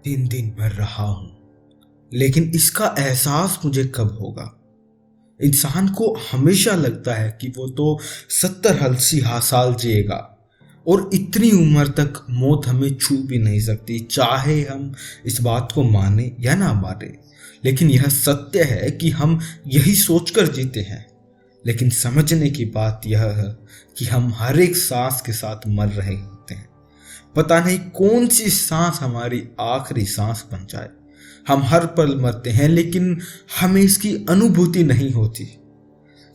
दिन दिन मर रहा हूं, लेकिन इसका एहसास मुझे कब होगा। इंसान को हमेशा लगता है कि वो तो 70-80 साल जिएगा और इतनी उम्र तक मौत हमें छू भी नहीं सकती, चाहे हम इस बात को माने या ना माने। लेकिन यह सत्य है कि हम यही सोचकर जीते हैं। लेकिन समझने की बात यह है कि हम हर एक सांस के साथ मर रहे होते हैं। पता नहीं कौन सी सांस हमारी आखिरी सांस बन जाए। हम हर पल मरते हैं, लेकिन हमें इसकी अनुभूति नहीं होती,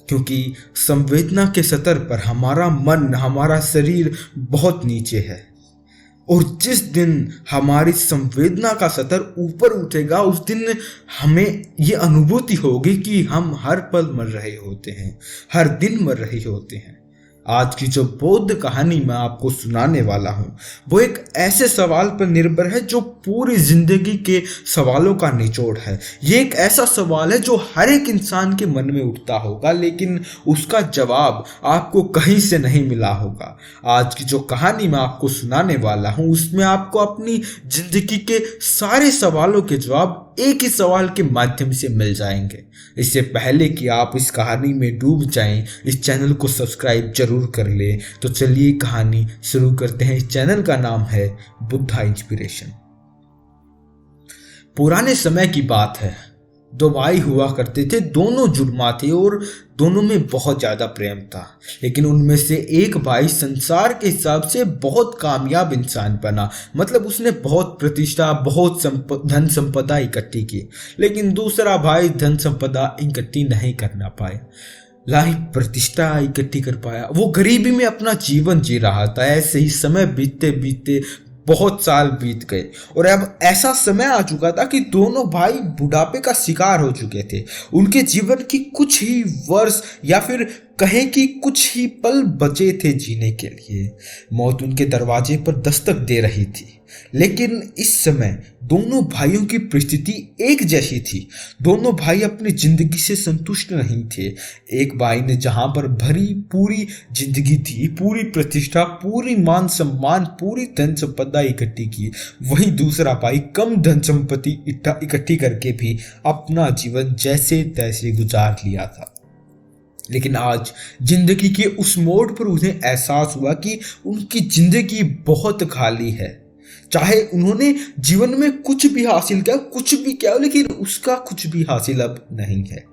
क्योंकि संवेदना के स्तर पर हमारा मन, हमारा शरीर बहुत नीचे है। और जिस दिन हमारी संवेदना का स्तर ऊपर उठेगा, उस दिन हमें ये अनुभूति होगी कि हम हर पल मर रहे होते हैं, हर दिन मर रहे होते हैं। आज की जो बौद्ध कहानी मैं आपको सुनाने वाला हूं, वो एक ऐसे सवाल पर निर्भर है जो पूरी जिंदगी के सवालों का निचोड़ है। ये एक ऐसा सवाल है जो हर एक इंसान के मन में उठता होगा, लेकिन उसका जवाब आपको कहीं से नहीं मिला होगा। आज की जो कहानी मैं आपको सुनाने वाला हूं, उसमें आपको अपनी जिंदगी के सारे सवालों के जवाब एक ही सवाल के माध्यम से मिल जाएंगे। इससे पहले कि आप इस कहानी में डूब जाएं, इस चैनल को सब्सक्राइब जरूर कर लें। तो चलिए कहानी शुरू करते हैं। इस चैनल का नाम है बुद्धा इंस्पिरेशन। पुराने समय की बात है। दो भाई हुआ करते थे, दोनों जुड़वा थे और दोनों में बहुत ज्यादा प्रेम था। लेकिन उनमें से एक भाई संसार के हिसाब से बहुत कामयाब इंसान बना, मतलब उसने बहुत प्रतिष्ठा, बहुत धन संपदा इकट्ठी की। लेकिन दूसरा भाई धन संपदा इकट्ठी नहीं करना पाया, लाइफ प्रतिष्ठा इकट्ठी कर पाया। वो गरीबी में अपना जीवन जी रहा था। ऐसे ही समय बीतते बीतते बहुत साल बीत गए और अब ऐसा समय आ चुका था कि दोनों भाई बुढ़ापे का शिकार हो चुके थे। उनके जीवन की कुछ ही वर्ष या फिर कहें कि कुछ ही पल बचे थे जीने के लिए। मौत उनके दरवाजे पर दस्तक दे रही थी। लेकिन इस समय दोनों भाइयों की परिस्थिति एक जैसी थी। दोनों भाई अपनी जिंदगी से संतुष्ट नहीं थे। एक भाई ने जहां पर भरी पूरी जिंदगी थी, पूरी प्रतिष्ठा, पूरी मान सम्मान, पूरी धन संपदा इकट्ठी की, वहीं दूसरा भाई कम धन संपत्ति इकट्ठी करके भी अपना जीवन जैसे तैसे गुजार लिया था। लेकिन आज जिंदगी के उस मोड़ पर उन्हें एहसास हुआ कि उनकी जिंदगी बहुत खाली है। चाहे उन्होंने जीवन में कुछ भी हासिल किया, कुछ भी किया, लेकिन उसका कुछ भी हासिल अब नहीं है।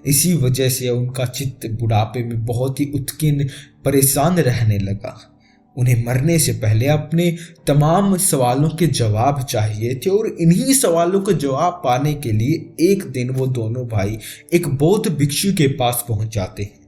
इसी वजह से उनका चित्त बुढ़ापे में बहुत ही उत्कीर्ण, परेशान रहने लगा। उन्हें मरने से पहले अपने तमाम सवालों के जवाब चाहिए थे और इन्हीं सवालों के जवाब पाने के लिए एक दिन वो दोनों भाई एक बौद्ध भिक्षु के पास पहुंच जाते हैं।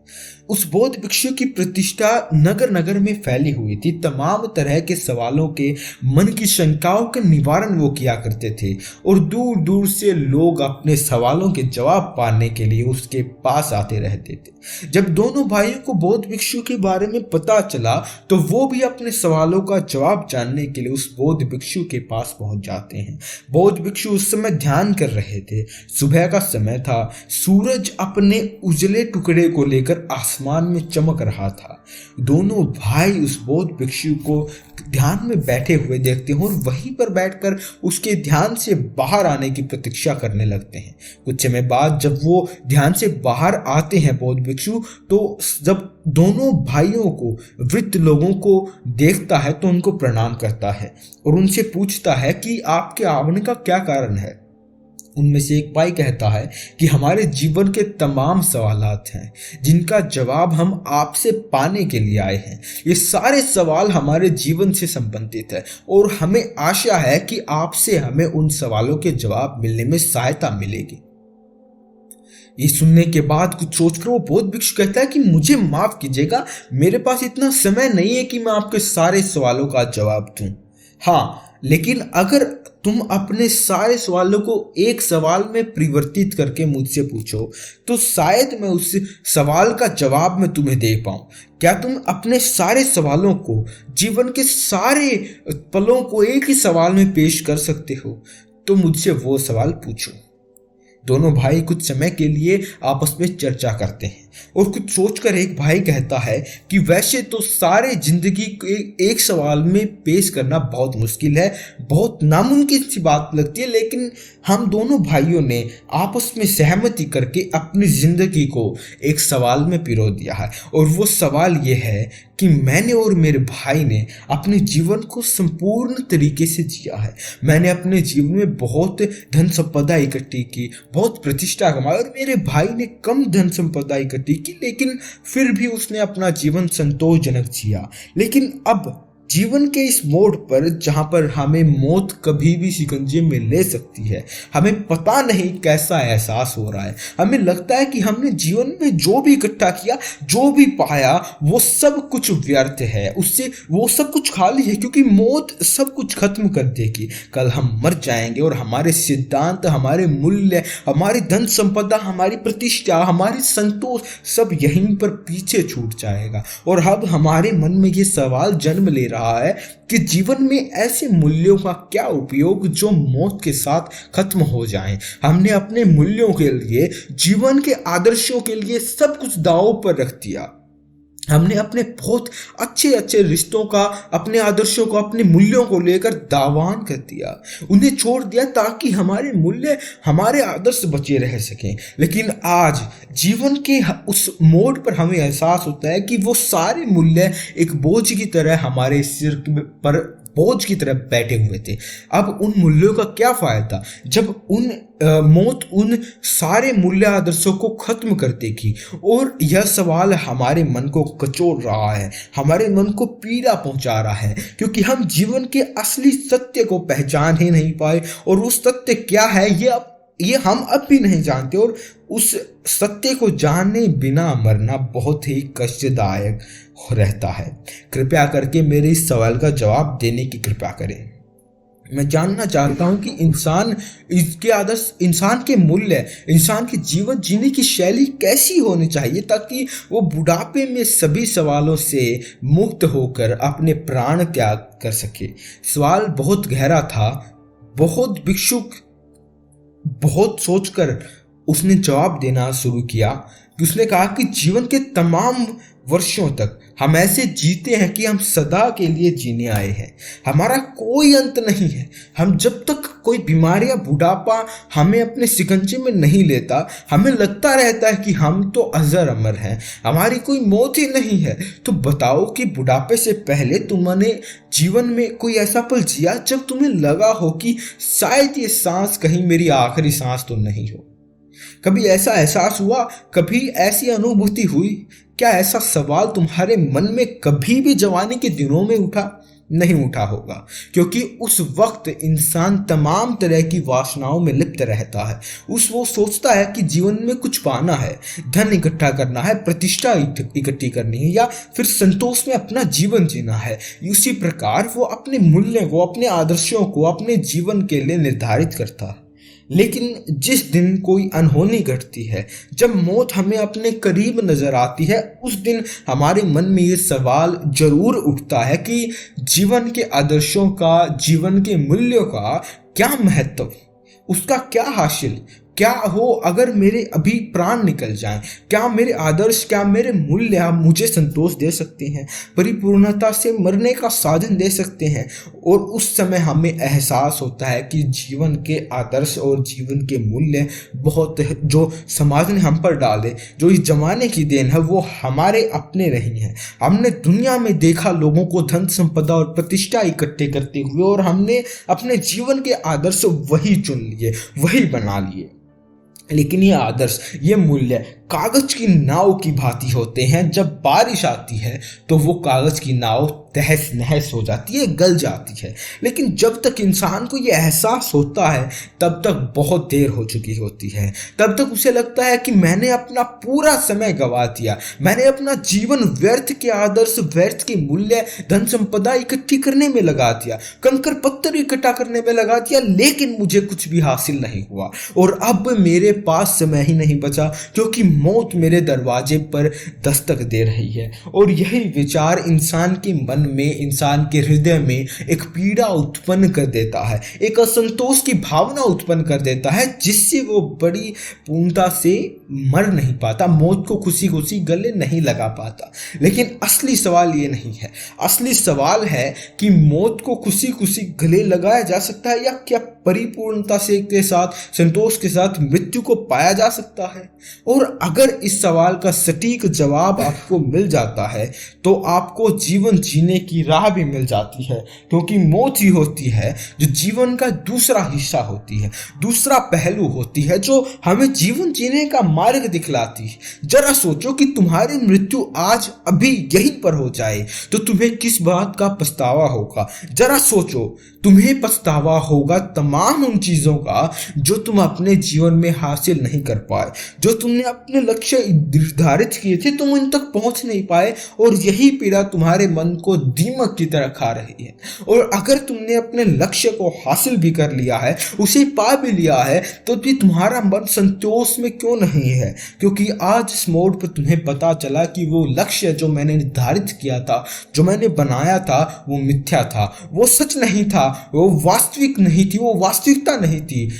उस बौद्ध भिक्षु की प्रतिष्ठा नगर नगर में फैली हुई थी। तमाम तरह के सवालों के, मन की शंकाओं के निवारण वो किया करते थे और दूर दूर से लोग अपने सवालों के जवाब पाने के लिए उसके पास आते रहते थे। जब दोनों भाइयों को बौद्ध भिक्षु के बारे में पता चला तो वो भी अपने सवालों का जवाब जानने के लिए उस बौद्ध भिक्षु के पास पहुंच जाते हैं। बौद्ध भिक्षु उस समय ध्यान कर रहे थे। सुबह का समय था। सूरज अपने उजले टुकड़े को लेकर आसमान में चमक रहा था। दोनों भाई उस बौद्ध भिक्षु को ध्यान में बैठे हुए देखते हैं और वहीं पर बैठकर उसके ध्यान से बाहर आने की प्रतीक्षा करने लगते हैं। कुछ समय बाद जब वो ध्यान से बाहर आते हैं बौद्ध भिक्षु, तो जब दोनों भाइयों को, वृद्ध लोगों को देखता है तो उनको प्रणाम करता है और उनसे पूछता है कि आपके आने का क्या कारण है। उनमें से एक भाई कहता है कि हमारे जीवन के तमाम सवालात हैं जिनका जवाब हम आपसे पाने के लिए आए हैं। ये सारे सवाल हमारे जीवन से संबंधित है और हमें आशा है कि आपसे हमें उन सवालों के जवाब मिलने में सहायता मिलेगी। ये सुनने के बाद कुछ सोचकर वो बौद्ध भिक्षु कहता है कि मुझे माफ कीजिएगा, मेरे पास इतना समय नहीं है कि मैं आपके सारे सवालों का जवाब दूं। हाँ, लेकिन अगर तुम अपने सारे सवालों को एक सवाल में परिवर्तित करके मुझसे पूछो तो शायद मैं उस सवाल का जवाब मैं तुम्हें दे पाऊं। क्या तुम अपने सारे सवालों को, जीवन के सारे पलों को एक ही सवाल में पेश कर सकते हो? तो मुझसे वो सवाल पूछो। दोनों भाई कुछ समय के लिए आपस में चर्चा करते हैं। और कुछ सोचकर एक भाई कहता है कि वैसे तो सारे जिंदगी के एक सवाल में पेश करना बहुत मुश्किल है, बहुत नामुमकिन सी बात लगती है, लेकिन हम दोनों भाइयों ने आपस में सहमति करके अपनी जिंदगी को एक सवाल में पिरो दिया है। और वो सवाल ये है कि मैंने और मेरे भाई ने अपने जीवन को संपूर्ण तरीके से जिया है। मैंने अपने जीवन में बहुत धन संपदा इकट्ठी की, बहुत प्रतिष्ठा कमाई, और मेरे भाई ने कम धन संपदा इकट्ठी की, लेकिन फिर भी उसने अपना जीवन संतोषजनक जिया। लेकिन अब जीवन के इस मोड़ पर, जहां पर हमें मौत कभी भी शिकंजे में ले सकती है, हमें पता नहीं कैसा एहसास हो रहा है। हमें लगता है कि हमने जीवन में जो भी इकट्ठा किया, जो भी पाया, वो सब कुछ व्यर्थ है, उससे वो सब कुछ खाली है, क्योंकि मौत सब कुछ खत्म कर देगी। कल हम मर जाएंगे और हमारे सिद्धांत, हमारे मूल्य, हमारी धन संपदा, हमारी प्रतिष्ठा, हमारी संतोष सब यहीं पर पीछे छूट जाएगा। और अब हमारे मन में ये सवाल जन्म ले रहा है कि जीवन में ऐसे मूल्यों का क्या उपयोग जो मौत के साथ खत्म हो जाएं। हमने अपने मूल्यों के लिए, जीवन के आदर्शों के लिए सब कुछ दांव पर रख दिया। हमने अपने बहुत अच्छे अच्छे रिश्तों का, अपने आदर्शों को, अपने मूल्यों को लेकर दावान कर दिया, उन्हें छोड़ दिया ताकि हमारे मूल्य, हमारे आदर्श बचे रह सकें। लेकिन आज जीवन के उस मोड़ पर हमें एहसास होता है कि वो सारे मूल्य एक बोझ की तरह हमारे सिर पर बोझ की तरह बैठे हुए थे। अब उन मूल्यों का क्या फायदा जब मौत उन सारे मूल्य आदर्शों को खत्म कर देगी। और यह सवाल हमारे मन को कचोट रहा है, हमारे मन को पीड़ा पहुंचा रहा है, क्योंकि हम जीवन के असली सत्य को पहचान ही नहीं पाए। और वो सत्य क्या है ये हम अब भी नहीं जानते। और उस सत्य को जाने बिना मरना बहुत ही कष्टदायक रहता है। कृपया करके मेरे इस सवाल का जवाब देने की कृपा करें। मैं जानना चाहता हूं कि इंसान, इसके आदर्श, इंसान के मूल्य, इंसान के जीवन जीने की शैली कैसी होनी चाहिए ताकि वो बुढ़ापे में सभी सवालों से मुक्त होकर अपने प्राण त्याग कर सके। सवाल बहुत गहरा था, बहुत भिक्षुक, बहुत सोचकर उसने जवाब देना शुरू किया कि उसने कहा कि जीवन के तमाम वर्षों तक हम ऐसे जीते हैं कि हम सदा के लिए जीने आए हैं, हमारा कोई अंत नहीं है। हम जब तक कोई बीमारी या बुढ़ापा हमें अपने शिकंजे में नहीं लेता, हमें लगता रहता है कि हम तो अजर अमर हैं, हमारी कोई मौत ही नहीं है। तो बताओ कि बुढ़ापे से पहले तुमने जीवन में कोई ऐसा पल जिया जब तुम्हें लगा हो कि शायद ये सांस कहीं मेरी आखिरी सांस तो नहीं हो? कभी ऐसा एहसास हुआ? कभी ऐसी अनुभूति हुई? क्या ऐसा सवाल तुम्हारे मन में कभी भी जवानी के दिनों में उठा? नहीं उठा होगा, क्योंकि उस वक्त इंसान तमाम तरह की वासनाओं में लिप्त रहता है। वो सोचता है कि जीवन में कुछ पाना है, धन इकट्ठा करना है, प्रतिष्ठा इकट्ठी करनी है, या फिर संतोष में अपना जीवन जीना है। उसी प्रकार वो अपने मूल्यों को, अपने आदर्शों को अपने जीवन के लिए निर्धारित करता है। लेकिन जिस दिन कोई अनहोनी घटती है, जब मौत हमें अपने करीब नजर आती है, उस दिन हमारे मन में ये सवाल जरूर उठता है कि जीवन के आदर्शों का, जीवन के मूल्यों का क्या महत्व, उसका क्या हासिल, क्या हो अगर मेरे अभी प्राण निकल जाएं? क्या मेरे आदर्श, क्या मेरे मूल्य मुझे संतोष दे सकते हैं, परिपूर्णता से मरने का साधन दे सकते हैं? और उस समय हमें एहसास होता है कि जीवन के आदर्श और जीवन के मूल्य बहुत, जो समाज ने हम पर डाले, जो इस जमाने की देन है, वो हमारे अपने नहीं है। हमने दुनिया में देखा लोगों को धन संपदा और प्रतिष्ठा इकट्ठे करते हुए, और हमने अपने जीवन के आदर्श वही चुन लिए, वही बना लिए। लेकिन ये आदर्श, ये मूल्य कागज की नाव की भांति होते हैं। जब बारिश आती है तो वो कागज की नाव तहस नहस हो जाती है, गल जाती है। लेकिन जब तक इंसान को ये एहसास होता है तब तक बहुत देर हो चुकी होती है। तब तक उसे लगता है कि मैंने अपना पूरा समय गंवा दिया, मैंने अपना जीवन व्यर्थ के आदर्श, व्यर्थ के मूल्य, धन संपदा इकट्ठी करने में लगा दिया, कंकर पत्थर इकट्ठा करने में लगा दिया, लेकिन मुझे कुछ भी हासिल नहीं हुआ। और अब मेरे पास समय ही नहीं बचा, क्योंकि मौत मेरे दरवाजे पर दस्तक दे रही है। और यही विचार इंसान के मन में, इंसान के हृदय में एक पीड़ा उत्पन्न कर देता है, एक असंतोष की भावना उत्पन्न कर देता है, जिससे वो बड़ी पूर्णता से मर नहीं पाता, मौत को खुशी खुशी गले नहीं लगा पाता। लेकिन असली सवाल ये नहीं है। असली सवाल है कि मौत को खुशी खुशी गले लगाया जा सकता है, या क्या परिपूर्णता से के साथ, संतोष के साथ मृत्यु को पाया जा सकता है? और अगर इस सवाल का सटीक जवाब आपको मिल जाता है तो आपको जीवन जीने की राह भी मिल जाती है, क्योंकि मौत ही होती है जो जीवन का दूसरा हिस्सा होती है, दूसरा पहलू होती है, जो हमें जीवन जीने का मार्ग दिखलाती है। जरा सोचो कि तुम्हारी मृत्यु आज अभी यहीं पर हो जाए तो तुम्हें किस बात का पछतावा होगा। जरा सोचो, तुम्हें पछतावा होगा तमाम उन चीजों का जो तुम अपने जीवन में हासिल नहीं कर पाए, जो तुमने अपने लक्ष्य निर्धारित किए थे, तुम उन तक पहुंच नहीं पाए, और यही पीड़ा तुम्हारे मन को दीमक की तरह खा रही है। और अगर तुमने अपने लक्ष्य को हासिल भी कर लिया है, उसे पा भी लिया है, तो भी तुम्हारा मन संतोष में क्यों नहीं है? क्योंकि आज इस मोड़ पर तुम्हें पता चला कि वो लक्ष्य जो मैंने निर्धारित किया था, जो मैंने बनाया था, वो मिथ्या था, वो सच नहीं था, वो वास्तविक नहीं थी, वो वास्तविकता नहीं थी।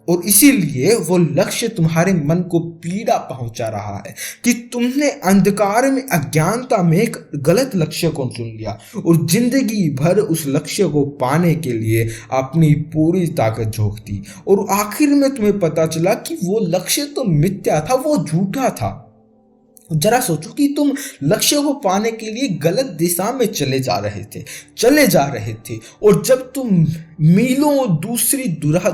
और इसीलिए वो लक्ष्य तुम्हारे मन को पीड़ा पहुंचा रहा है कि तुमने अंधकार में, अज्ञानता में एक गलत लक्ष्य को चुन लिया और जिंदगी भर उस लक्ष्य को पाने के लिए अपनी पूरी ताकत झोंक दी। और आखिर में तुम्हें पता चला कि वो लक्ष्य तो मिथ्या था, वो झूठा था। जरा सोचो कि तुम लक्ष्य को पाने के लिए गलत दिशा में चले जा रहे थे, और जब तुम मीलों दूसरी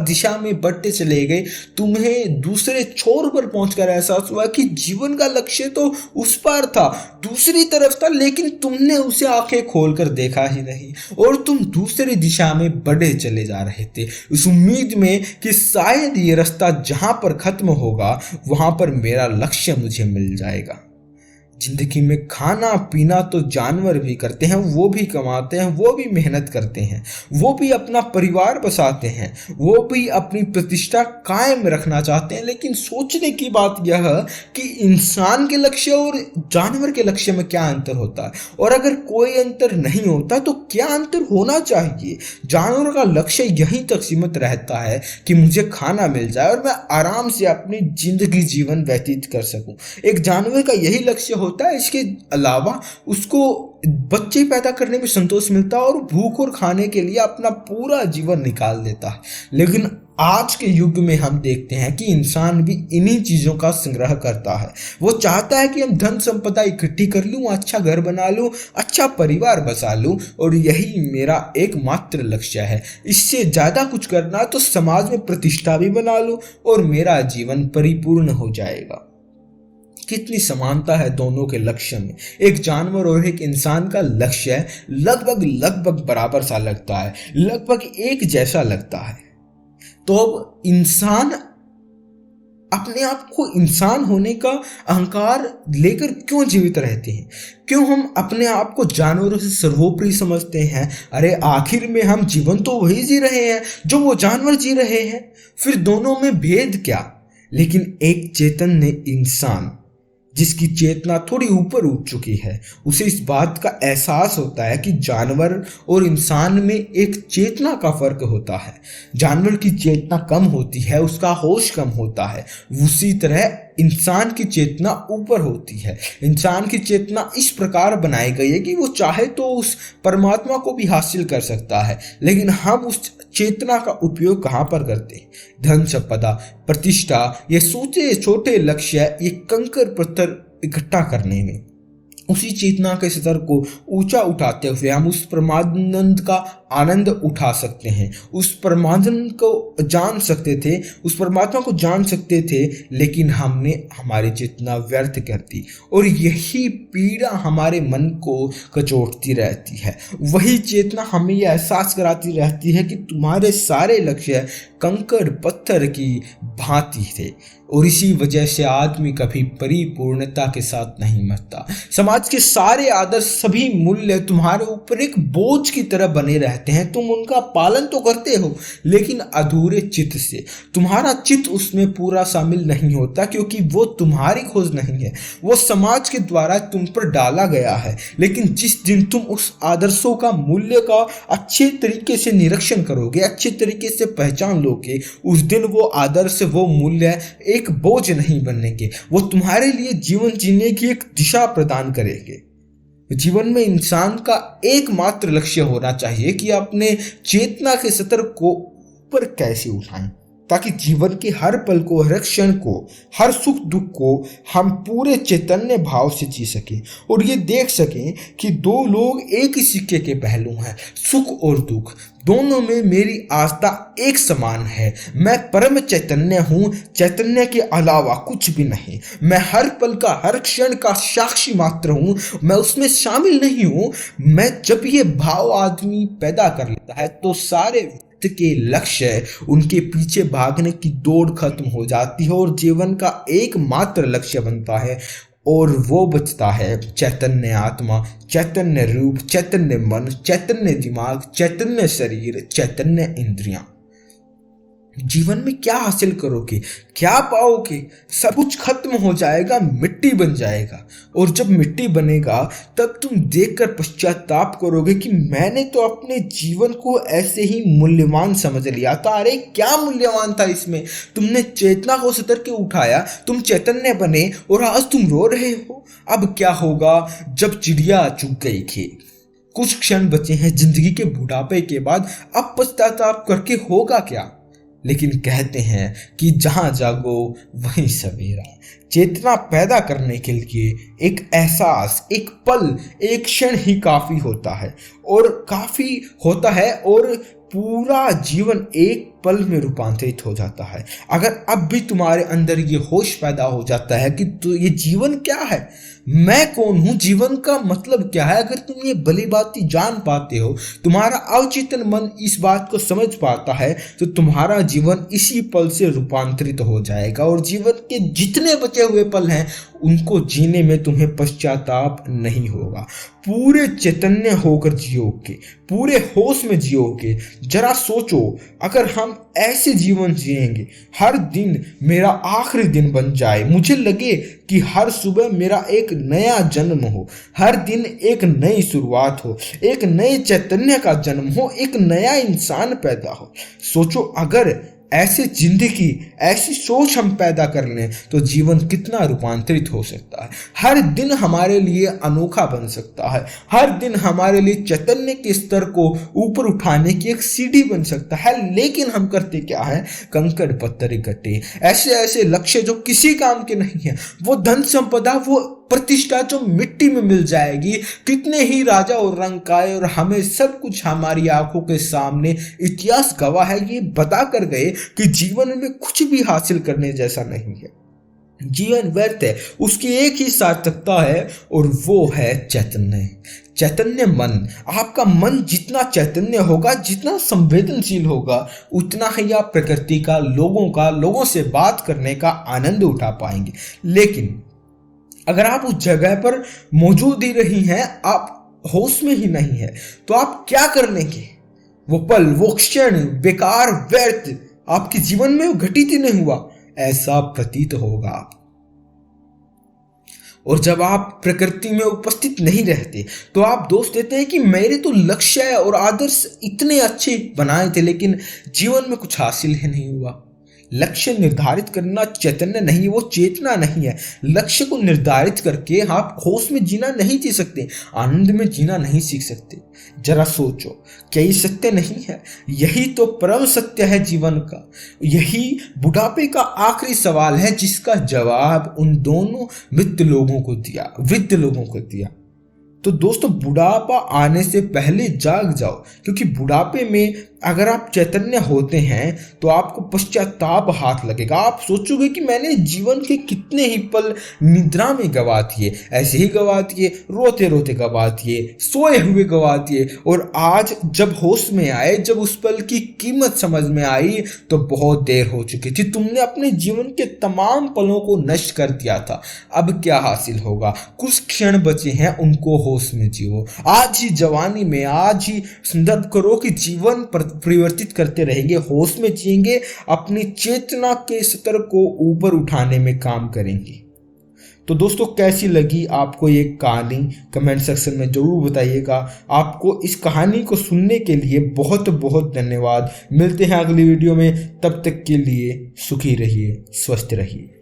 दिशा में बढ़ते चले गए, तुम्हें दूसरे छोर पर पहुंचकर एहसास हुआ कि जीवन का लक्ष्य तो उस पार था, दूसरी तरफ था, लेकिन तुमने उसे आंखें खोलकर देखा ही नहीं, और तुम दूसरी दिशा में बढ़े चले जा रहे थे, इस उम्मीद में कि शायद ये रास्ता जहां पर खत्म होगा वहां पर मेरा लक्ष्य मुझे मिल जाएगा। जिंदगी में खाना पीना तो जानवर भी करते हैं, वो भी कमाते हैं, वो भी मेहनत करते हैं, वो भी अपना परिवार बसाते हैं, वो भी अपनी प्रतिष्ठा कायम रखना चाहते हैं। लेकिन सोचने की बात यह है कि इंसान के लक्ष्य और जानवर के लक्ष्य में क्या अंतर होता है, और अगर कोई अंतर नहीं होता तो क्या अंतर होना चाहिए? जानवर का लक्ष्य यहीं तक सीमित रहता है कि मुझे खाना मिल जाए और मैं आराम से अपनी जिंदगी जीवन व्यतीत कर सकूं। एक जानवर का यही लक्ष्य होता है। इसके अलावा उसको बच्चे पैदा करने में संतोष मिलता है और भूख और खाने के लिए अपना पूरा जीवन निकाल देता है। लेकिन आज के युग में हम देखते हैं कि इंसान भी इन्हीं चीजों का संग्रह करता है। वो चाहता है कि हम धन संपदा इकट्ठी कर लूं, अच्छा घर बना लूं, अच्छा परिवार बसा लूं, और यही मेरा एकमात्र लक्ष्य है। इससे ज्यादा कुछ करना तो समाज में प्रतिष्ठा भी बना लूं और मेरा जीवन परिपूर्ण हो जाएगा। कितनी समानता है दोनों के लक्ष्य में। एक जानवर और एक इंसान का लक्ष्य लगभग बराबर सा लगता है, लगभग एक जैसा लगता है। तो अब इंसान अपने आप को इंसान होने का अहंकार लेकर क्यों जीवित रहते हैं? क्यों हम अपने आप को जानवरों से सर्वोपरि समझते हैं? अरे आखिर में हम जीवन तो वही जी रहे हैं जो वो जानवर जी रहे हैं, फिर दोनों में भेद क्या? लेकिन एक चेतन इंसान जिसकी चेतना थोड़ी ऊपर उठ चुकी है, उसे इस बात का एहसास होता है कि जानवर और इंसान में एक चेतना का फर्क होता है। जानवर की चेतना कम होती है, उसका होश कम होता है, उसी तरह इंसान की चेतना ऊपर होती है। इंसान की चेतना इस प्रकार बनाई गई है कि वो चाहे तो उस परमात्मा को भी हासिल कर सकता है, लेकिन हम उस चेतना का उपयोग कहाँ पर करते हैं? धन संपदा, प्रतिष्ठा, ये सोचे छोटे लक्ष्य, ये कंकर पत्थर इकट्ठा करने में। उसी चेतना के स्तर को ऊंचा उठाते हुए हम उस परमानंद का आनंद उठा सकते हैं, उस परमानंद को जान सकते थे, उस परमात्मा को जान सकते थे, लेकिन हमने हमारी चेतना व्यर्थ कर दी, और यही पीड़ा हमारे मन को कचोटती रहती है। वही चेतना हमें यह एहसास कराती रहती है कि तुम्हारे सारे लक्ष्य कंकड़ पत्थर की भांति थे, और इसी वजह से आदमी कभी परिपूर्णता के साथ नहीं मरता। समाज समाज के सारे आदर्श, सभी मूल्य तुम्हारे ऊपर एक बोझ की तरह बने रहते हैं। तुम उनका पालन तो करते हो लेकिन अधूरे चित्त से। तुम्हारा चित्त उसमें पूरा शामिल नहीं होता क्योंकि वो तुम्हारी खोज नहीं है, वो समाज के द्वारा तुम पर डाला गया है। लेकिन जिस दिन तुम उस आदर्शों का, मूल्य का अच्छे तरीके से निरीक्षण करोगे, अच्छे तरीके से पहचान लोगे, उस दिन वो आदर्श, वो मूल्य एक बोझ नहीं बनेंगे, वो तुम्हारे लिए जीवन जीने की एक दिशा प्रदान करेंगे। जीवन में इंसान का एकमात्र लक्ष्य होना चाहिए कि अपने चेतना के स्तर को ऊपर कैसे उठाएं, ताकि जीवन के हर पल को, हर क्षण को, हर सुख दुख को हम पूरे चैतन्य भाव से जी सकें और ये देख सकें कि दो लोग एक ही सिक्के के पहलू हैं। सुख और दुख दोनों में मेरी आस्था एक समान है। मैं परम चैतन्य हूँ, चैतन्य के अलावा कुछ भी नहीं। मैं हर पल का, हर क्षण का साक्षी मात्र हूँ, मैं उसमें शामिल नहीं हूँ। मैं जब ये भाव आदमी पैदा कर लेता है तो सारे के लक्ष्य, उनके पीछे भागने की दौड़ खत्म हो जाती है और जीवन का एकमात्र लक्ष्य बनता है और वो बचता है चैतन्य आत्मा, चैतन्य रूप, चैतन्य मन, चैतन्य दिमाग, चैतन्य शरीर, चैतन्य इंद्रियां। जीवन में क्या हासिल करोगे, क्या पाओगे? सब कुछ खत्म हो जाएगा, मिट्टी बन जाएगा। और जब मिट्टी बनेगा तब तुम देखकर पश्चाताप करोगे कि मैंने तो अपने जीवन को ऐसे ही मूल्यवान समझ लिया था। अरे क्या मूल्यवान था इसमें? तुमने चेतना को सतर के उठाया, तुम चैतन्य बने और आज तुम रो रहे हो। अब क्या होगा जब चिड़िया चुग गई खेत? कुछ क्षण बचे हैं जिंदगी के बुढ़ापे के बाद, अब पश्चाताप करके होगा क्या? लेकिन कहते हैं कि जहां जागो वहीं सवेरा। चेतना पैदा करने के लिए एक एहसास, एक पल, एक क्षण ही काफी होता है और पूरा जीवन एक पल में रूपांतरित हो जाता है। अगर अब भी तुम्हारे अंदर ये होश पैदा हो जाता है कि तो ये जीवन क्या है, मैं कौन हूं, जीवन का मतलब क्या है, अगर तुम ये भली बात जान पाते हो, तुम्हारा अवचेतन मन इस बात को समझ पाता है, तो तुम्हारा जीवन इसी पल से रूपांतरित हो जाएगा और जीवन के जितने बचे हुए पल हैं उनको जीने में तुम्हें पश्चाताप नहीं होगा। पूरे चैतन्य होकर जियोगे, पूरे होश में जियोगे। जरा सोचो, अगर हम ऐसे जीवन जिएंगे, हर दिन मेरा आखिरी दिन बन जाए, मुझे लगे कि हर सुबह मेरा एक नया जन्म हो, हर दिन एक नई शुरुआत हो, एक नए चैतन्य का जन्म हो, एक नया इंसान पैदा हो। सोचो, अगर ऐसी जिंदगी, ऐसी सोच हम पैदा कर लें तो जीवन कितना रूपांतरित हो सकता है। हर दिन हमारे लिए अनोखा बन सकता है, हर दिन हमारे लिए चैतन्य के स्तर को ऊपर उठाने की एक सीढ़ी बन सकता है। लेकिन हम करते क्या है? कंकड़ पत्थर इकट्ठे, ऐसे ऐसे लक्ष्य जो किसी काम के नहीं है, वो धन संपदा, वो प्रतिष्ठा जो मिट्टी में मिल जाएगी। कितने ही राजा और रंकाए और हमें सब कुछ हमारी आंखों के सामने इतिहास गवाह है, ये बता कर गए कि जीवन में कुछ भी हासिल करने जैसा नहीं है। जीवन व्यर्थ है, उसकी एक ही सार्थकता है और वो है चैतन्य। चैतन्य मन, आपका मन जितना चैतन्य होगा, जितना संवेदनशील होगा, उतना ही आप प्रकृति का, लोगों से बात करने का आनंद उठा पाएंगे। लेकिन अगर आप उस जगह पर मौजूद ही नहीं हैं, आप होश में ही नहीं है, तो आप क्या कर लेंगे? वो पल, वो क्षण बेकार, व्यर्थ, आपके जीवन में घटित ही नहीं हुआ, ऐसा प्रतीत होगा। और जब आप प्रकृति में उपस्थित नहीं रहते तो आप दोष देते हैं कि मेरे तो लक्ष्य और आदर्श इतने अच्छे बनाए थे लेकिन जीवन में कुछ हासिल ही नहीं हुआ। लक्ष्य निर्धारित करना चैतन्य नहीं, वो चेतना नहीं है। लक्ष्य को निर्धारित करके आप होश में जीना नहीं जी सकते, आनंद में जीना नहीं सीख सकते। जरा सोचो, क्या ये सत्य नहीं है? यही तो परम सत्य है जीवन का। यही बुढ़ापे का आखिरी सवाल है जिसका जवाब उन दोनों वृद्ध लोगों को दिया। तो दोस्तों बुढ़ापा आने से पहले जाग जाओ, क्योंकि बुढ़ापे में अगर आप चैतन्य होते हैं तो आपको पश्चाताप हाथ लगेगा। आप सोचोगे कि मैंने जीवन के कितने ही पल निद्रा में गवा दिए, ऐसे ही गवा दिए, रोते रोते गवा दिए, सोए हुए गवा दिए, और आज जब होश में आए, जब उस पल की कीमत समझ में आई तो बहुत देर हो चुकी थी। तुमने अपने जीवन के तमाम पलों को नष्ट कर दिया था। अब क्या हासिल होगा? कुछ क्षण बचे हैं, उनको होश में जियो। आज ही जवानी में, आज ही संदर्भ करो कि जीवन परिवर्तित करते रहेंगे, होश में जिएंगे, अपनी चेतना के स्तर को ऊपर उठाने में काम करेंगे। तो दोस्तों कैसी लगी आपको ये कहानी? कमेंट सेक्शन में जरूर बताइएगा। आपको इस कहानी को सुनने के लिए बहुत बहुत धन्यवाद। मिलते हैं अगली वीडियो में, तब तक के लिए सुखी रहिए, स्वस्थ रहिए।